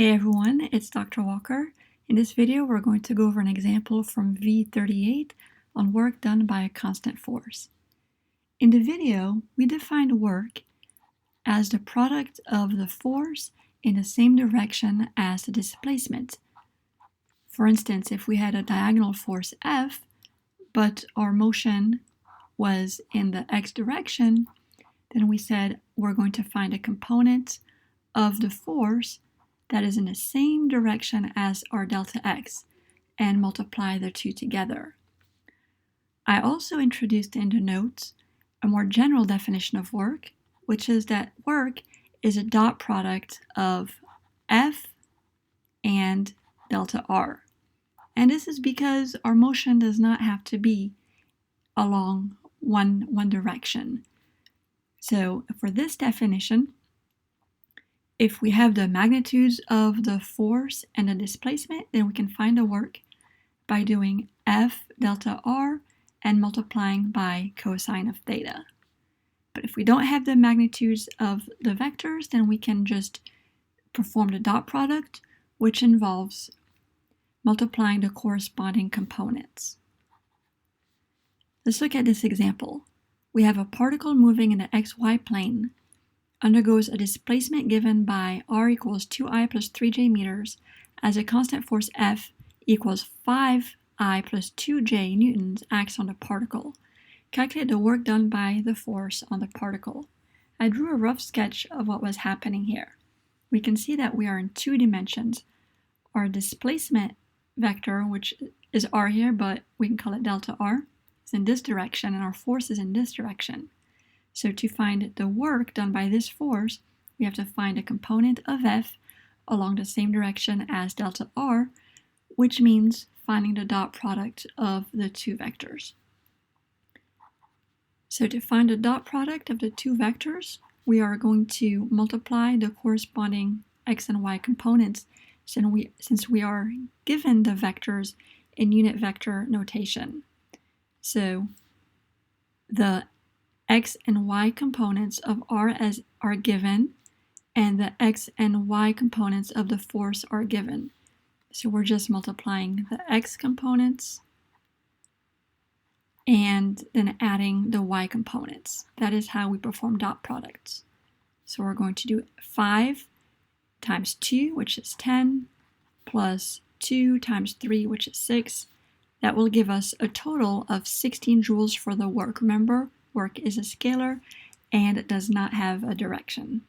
Hey everyone, it's Dr. Walker. In this video, we're going to go over an example from v038 on work done by a constant force. In the video, we defined work as the product of the force in the same direction as the displacement. For instance, if we had a diagonal force F, but our motion was in the x direction, then we said we're going to find a component of the force that is in the same direction as our delta x and multiply the two together. I also introduced in the notes a more general definition of work, which is that work is a dot product of F and delta R. And this is because our motion does not have to be along one direction. So for this definition, if we have the magnitudes of the force and the displacement, then we can find the work by doing F delta R and multiplying by cosine of theta. But if we don't have the magnitudes of the vectors, then we can just perform the dot product, which involves multiplying the corresponding components. Let's look at this example. We have a particle moving in the xy plane, undergoes a displacement given by r equals 2i plus 3j meters as a constant force F equals 5i plus 2j newtons acts on the particle. Calculate the work done by the force on the particle. I drew a rough sketch of what was happening here. We can see that we are in two dimensions. Our displacement vector, which is r here, but we can call it delta r, is in this direction, and our force is in this direction. So to find the work done by this force, we have to find a component of F along the same direction as delta R, which means finding the dot product of the two vectors. So to find the dot product of the two vectors, we are going to multiply the corresponding x and y components since we are given the vectors in unit vector notation. So the x and y components of r as are given, and the x and y components of the force are given. So we're just multiplying the x components and then adding the y components. That is how we perform dot products. So we're going to do 5 times 2, which is 10, plus 2 times 3, which is 6. That will give us a total of 16 joules for the work. Remember, work is a scalar and it does not have a direction.